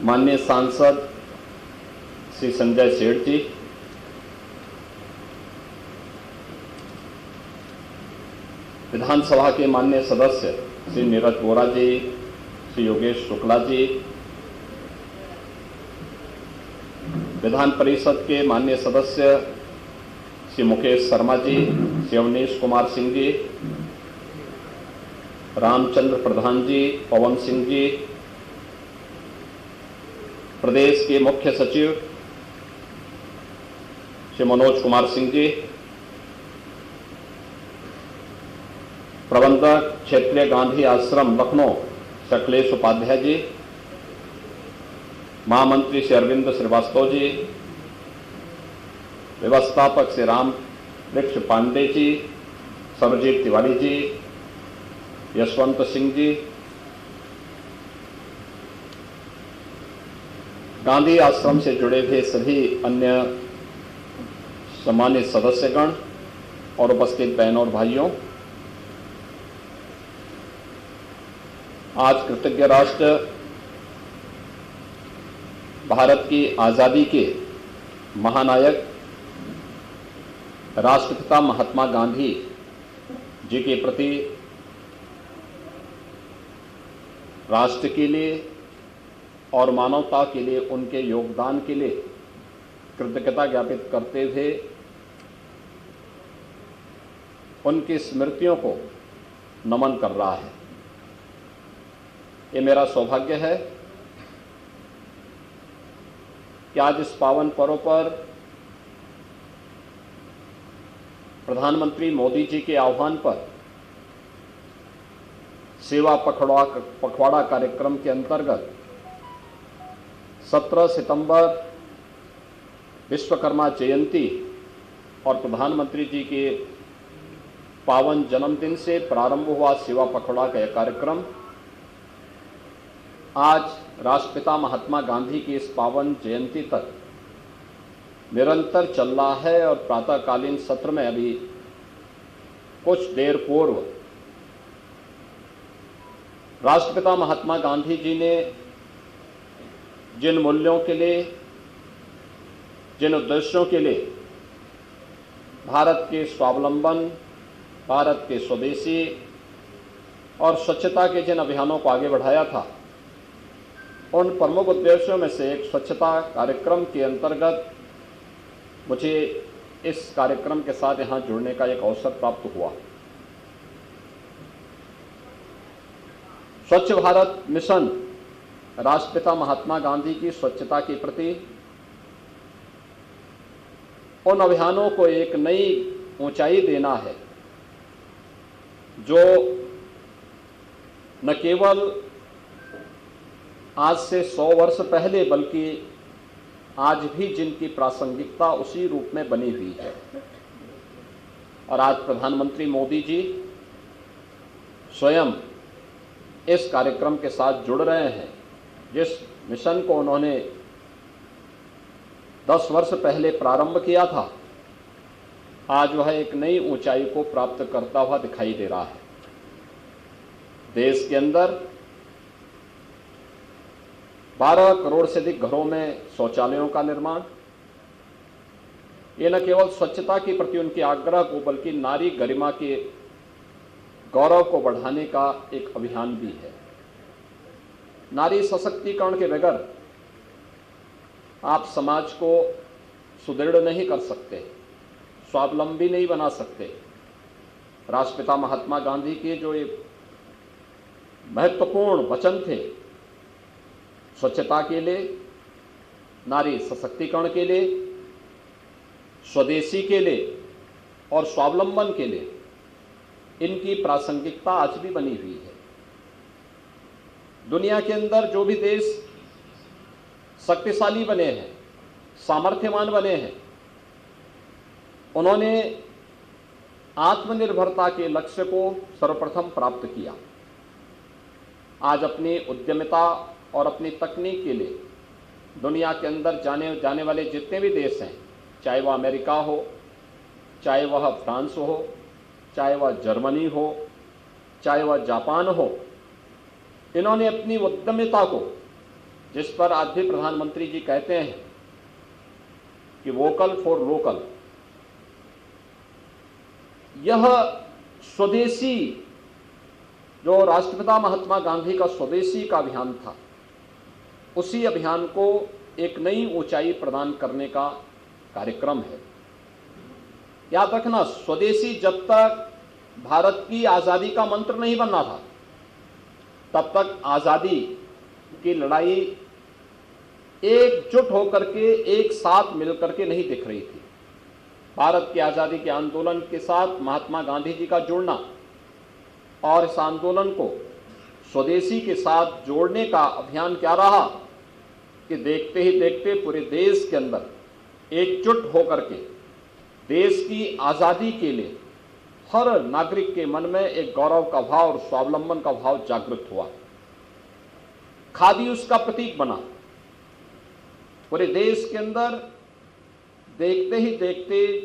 माननीय सांसद श्री संजय सेठ जी, विधानसभा के माननीय सदस्य श्री नीरज वोरा जी, श्री योगेश शुक्ला जी, विधान परिषद के माननीय सदस्य श्री मुकेश शर्मा जी, श्री अवनीश कुमार सिंह जी, रामचंद्र प्रधान जी, पवन सिंह जी, प्रदेश के मुख्य सचिव श्री मनोज कुमार सिंह जी, प्रबंधक क्षेत्रीय गांधी आश्रम लखनऊ अखिलेश उपाध्याय जी, महामंत्री श्री अरविंद श्रीवास्तव जी, व्यवस्थापक श्री राम वृक्ष पांडे जी, सर्वजीत तिवारी जी, यशवंत सिंह जी, गांधी आश्रम से जुड़े हुए सभी अन्य सम्मानित सदस्यगण और उपस्थित बहनों और भाइयों, आज कृतज्ञ राष्ट्र भारत की आज़ादी के महानायक राष्ट्रपिता महात्मा गांधी जी के प्रति राष्ट्र के लिए और मानवता के लिए उनके योगदान के लिए कृतज्ञता ज्ञापित करते हुए उनकी स्मृतियों को नमन कर रहा है। ये मेरा सौभाग्य है कि आज इस पावन पर्व पर प्रधानमंत्री मोदी जी के आह्वान पर सेवा पखवाड़ा कार्यक्रम के अंतर्गत 17 सितंबर विश्वकर्मा जयंती और प्रधानमंत्री जी के पावन जन्मदिन से प्रारंभ हुआ सेवा पखवाड़ा का यह कार्यक्रम आज राष्ट्रपिता महात्मा गांधी की इस पावन जयंती तक निरंतर चल रहा है। और प्रातःकालीन सत्र में अभी कुछ देर पूर्व राष्ट्रपिता महात्मा गांधी जी ने जिन मूल्यों के लिए, जिन उद्देश्यों के लिए भारत के स्वावलंबन, भारत के स्वदेशी और स्वच्छता के जिन अभियानों को आगे बढ़ाया था, उन प्रमुख उद्देश्यों में से एक स्वच्छता कार्यक्रम के अंतर्गत मुझे इस कार्यक्रम के साथ यहाँ जुड़ने का एक अवसर प्राप्त हुआ। स्वच्छ भारत मिशन राष्ट्रपिता महात्मा गांधी की स्वच्छता के प्रति उन अभियानों को एक नई ऊंचाई देना है, जो न केवल आज से 100 वर्ष पहले बल्कि आज भी जिनकी प्रासंगिकता उसी रूप में बनी हुई है। और आज प्रधानमंत्री मोदी जी स्वयं इस कार्यक्रम के साथ जुड़ रहे हैं। जिस मिशन को उन्होंने 10 वर्ष पहले प्रारंभ किया था, आज वह एक नई ऊंचाई को प्राप्त करता हुआ दिखाई दे रहा है। देश के अंदर 12 करोड़ से अधिक घरों में शौचालयों का निर्माण, ये न केवल स्वच्छता के प्रति उनके आग्रह को बल्कि नारी गरिमा के गौरव को बढ़ाने का एक अभियान भी है। नारी सशक्तिकरण के बगैर आप समाज को सुदृढ़ नहीं कर सकते, स्वावलंबी नहीं बना सकते। राष्ट्रपिता महात्मा गांधी के जो एक महत्वपूर्ण वचन थे, स्वच्छता के लिए, नारी सशक्तिकरण के लिए, स्वदेशी के लिए और स्वावलंबन के लिए, इनकी प्रासंगिकता आज भी बनी हुई है। दुनिया के अंदर जो भी देश शक्तिशाली बने हैं, सामर्थ्यवान बने हैं, उन्होंने आत्मनिर्भरता के लक्ष्य को सर्वप्रथम प्राप्त किया। आज अपनी उद्यमिता और अपनी तकनीक के लिए दुनिया के अंदर जाने वाले जितने भी देश हैं, चाहे वह अमेरिका हो, चाहे वह फ्रांस हो, चाहे वह जर्मनी हो, चाहे वह जापान हो, इन्होंने अपनी उद्यमिता को जिस पर आज भी प्रधानमंत्री जी कहते हैं कि वोकल फॉर लोकल, यह स्वदेशी जो राष्ट्रपिता महात्मा गांधी का स्वदेशी का अभियान था, उसी अभियान को एक नई ऊंचाई प्रदान करने का कार्यक्रम है। याद रखना, स्वदेशी जब तक भारत की आज़ादी का मंत्र नहीं बनना था, तब तक आज़ादी की लड़ाई एकजुट होकर के, एक साथ मिलकर के नहीं दिख रही थी। भारत की आज़ादी के आंदोलन के साथ महात्मा गांधी जी का जुड़ना और इस आंदोलन को स्वदेशी के साथ जोड़ने का अभियान क्या रहा कि देखते ही देखते पूरे देश के अंदर एकजुट होकर के देश की आज़ादी के लिए हर नागरिक के मन में एक गौरव का भाव और स्वावलंबन का भाव जागृत हुआ। खादी उसका प्रतीक बना। पूरे देश के अंदर देखते ही देखते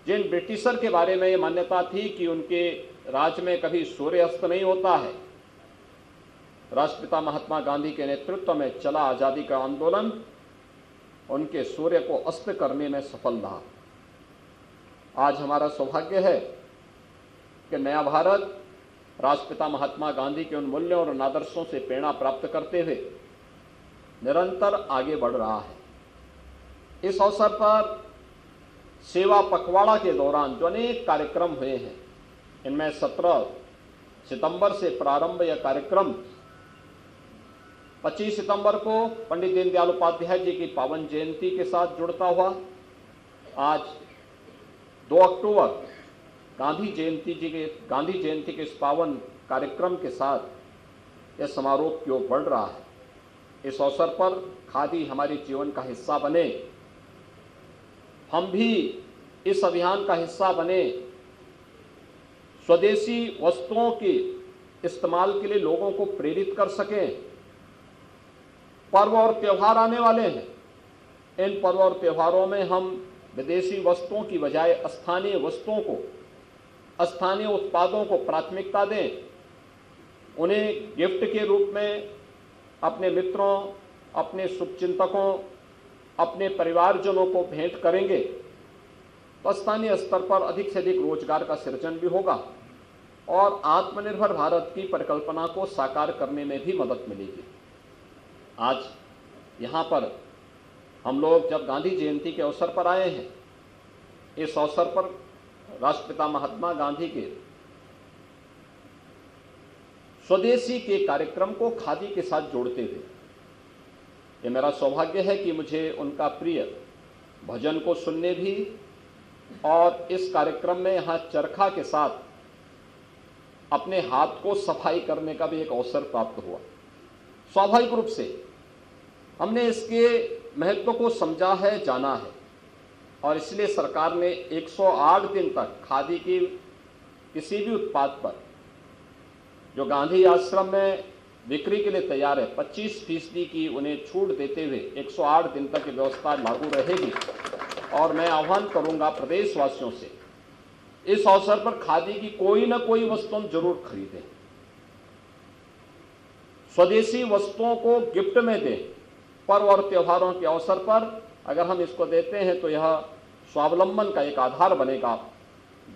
जिन ब्रिटिशर के बारे में ये मान्यता थी कि उनके राज में कभी सूर्यास्त नहीं होता है, राष्ट्रपिता महात्मा गांधी के नेतृत्व में चला आज़ादी का आंदोलन उनके सूर्य को अस्त करने में सफल रहा। आज हमारा सौभाग्य है कि नया भारत राष्ट्रपिता महात्मा गांधी के उन मूल्यों और उन आदर्शों से प्रेरणा प्राप्त करते हुए निरंतर आगे बढ़ रहा है। इस अवसर पर सेवा पखवाड़ा के दौरान जो अनेक कार्यक्रम हुए हैं, इनमें 17 सितंबर से प्रारंभ यह कार्यक्रम 25 सितंबर को पंडित दीनदयाल उपाध्याय जी की पावन जयंती के साथ जुड़ता हुआ आज 2 अक्टूबर गांधी जयंती के इस पावन कार्यक्रम के साथ यह समारोह की ओर बढ़ रहा है। इस अवसर पर खादी हमारे जीवन का हिस्सा बने, हम भी इस अभियान का हिस्सा बने, स्वदेशी वस्तुओं के इस्तेमाल के लिए लोगों को प्रेरित कर सकें। पर्व और त्यौहार आने वाले हैं, इन पर्व और त्यौहारों में हम विदेशी वस्तुओं की बजाय स्थानीय वस्तुओं को, स्थानीय उत्पादों को प्राथमिकता दें। उन्हें गिफ्ट के रूप में अपने मित्रों, अपने शुभचिंतकों, अपने परिवारजनों को भेंट करेंगे तो स्थानीय स्तर पर अधिक से अधिक रोजगार का सृजन भी होगा और आत्मनिर्भर भारत की परिकल्पना को साकार करने में भी मदद मिलेगी। आज यहाँ पर हम लोग जब गांधी जयंती के अवसर पर आए हैं, इस अवसर पर राष्ट्रपिता महात्मा गांधी के स्वदेशी के कार्यक्रम को खादी के साथ जोड़ते हुए ये मेरा सौभाग्य है कि मुझे उनका प्रिय भजन को सुनने भी और इस कार्यक्रम में यहाँ चरखा के साथ अपने हाथ को सफाई करने का भी एक अवसर प्राप्त हुआ। स्वाभाविक रूप से हमने इसके महत्व को समझा है, जाना है और इसलिए सरकार ने 108 दिन तक खादी की किसी भी उत्पाद पर जो गांधी आश्रम में बिक्री के लिए तैयार है 25% की उन्हें छूट देते हुए 108 दिन तक की व्यवस्था लागू रहेगी। और मैं आह्वान करूंगा प्रदेशवासियों से, इस अवसर पर खादी की कोई ना कोई वस्तु हम जरूर खरीदें, स्वदेशी वस्तुओं को गिफ्ट में दें। पर्व और त्योहारों के अवसर पर अगर हम इसको देते हैं तो यह स्वावलंबन का एक आधार बनेगा।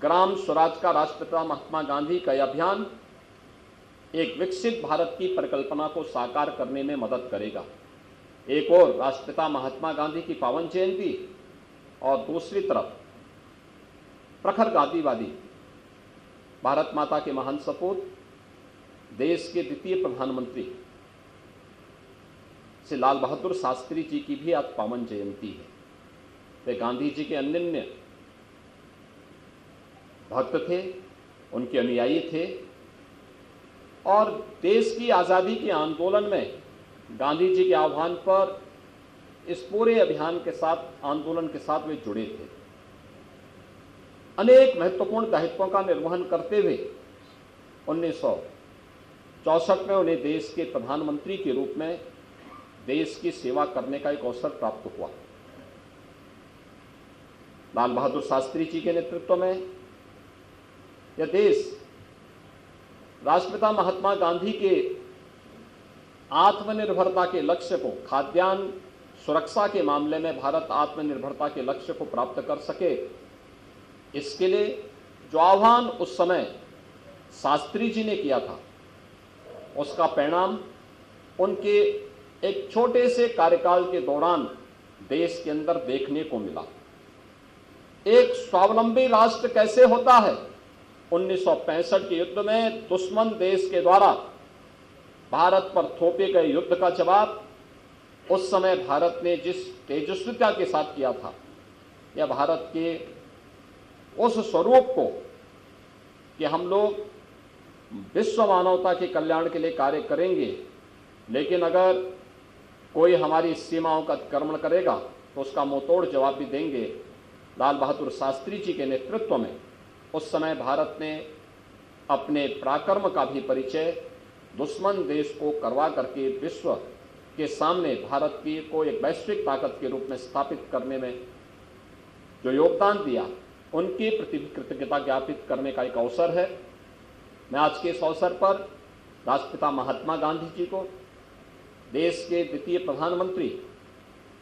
ग्राम स्वराज का राष्ट्रपिता महात्मा गांधी का यह अभियान एक विकसित भारत की परिकल्पना को साकार करने में मदद करेगा। एक और राष्ट्रपिता महात्मा गांधी की पावन जयंती और दूसरी तरफ प्रखर गांधीवादी भारत माता के महान सपूत देश के द्वितीय प्रधानमंत्री श्री लाल बहादुर शास्त्री जी की भी आज पावन जयंती है। वे गांधी जी के अनन्य भक्त थे, उनके अनुयायी थे और देश की आज़ादी के आंदोलन में गांधी जी के आह्वान पर इस पूरे अभियान के साथ, आंदोलन के साथ वे जुड़े थे। अनेक महत्वपूर्ण दायित्वों का निर्वहन करते हुए 1964 में उन्हें देश के प्रधानमंत्री के रूप में देश की सेवा करने का एक अवसर प्राप्त हुआ। लाल बहादुर शास्त्री जी के नेतृत्व में यह देश राष्ट्रपिता महात्मा गांधी के आत्मनिर्भरता के लक्ष्य को, खाद्यान्न सुरक्षा के मामले में भारत आत्मनिर्भरता के लक्ष्य को प्राप्त कर सके, इसके लिए जो आह्वान उस समय शास्त्री जी ने किया था, उसका परिणाम उनके एक छोटे से कार्यकाल के दौरान देश के अंदर देखने को मिला। एक स्वावलंबी राष्ट्र कैसे होता है? 1965 के युद्ध में दुश्मन देश के द्वारा भारत पर थोपे गए युद्ध का जवाब उस समय भारत ने जिस तेजस्विता के साथ किया था, यह भारत के उस स्वरूप को कि हम लोग विश्व मानवता के कल्याण के लिए कार्य करेंगे, लेकिन अगर कोई हमारी सीमाओं का अतिक्रमण करेगा तो उसका मुंहतोड़ जवाब भी देंगे। लाल बहादुर शास्त्री जी के नेतृत्व में उस समय भारत ने अपने पराक्रम का भी परिचय दुश्मन देश को करवा करके विश्व के सामने भारत की को एक वैश्विक ताकत के रूप में स्थापित करने में जो योगदान दिया, उनके प्रति कृतज्ञता ज्ञापित करने का एक अवसर है। मैं आज के इस अवसर पर राष्ट्रपिता महात्मा गांधी जी को, देश के द्वितीय प्रधानमंत्री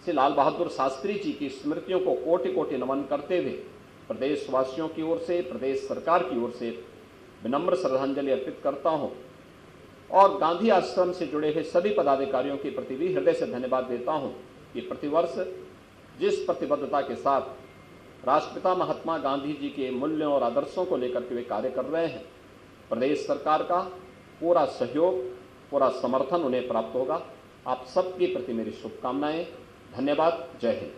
श्री लाल बहादुर शास्त्री जी की स्मृतियों को कोटि कोटि नमन करते हुए प्रदेशवासियों की ओर से, प्रदेश सरकार की ओर से विनम्र श्रद्धांजलि अर्पित करता हूं और गांधी आश्रम से जुड़े हुए सभी पदाधिकारियों के प्रति भी हृदय से धन्यवाद देता हूं कि प्रतिवर्ष जिस प्रतिबद्धता के साथ राष्ट्रपिता महात्मा गांधी जी के मूल्यों और आदर्शों को लेकर के वे कार्य कर रहे हैं, प्रदेश सरकार का पूरा सहयोग, पूरा समर्थन उन्हें प्राप्त होगा। आप सबके प्रति मेरी शुभकामनाएं। धन्यवाद। जय हिंद।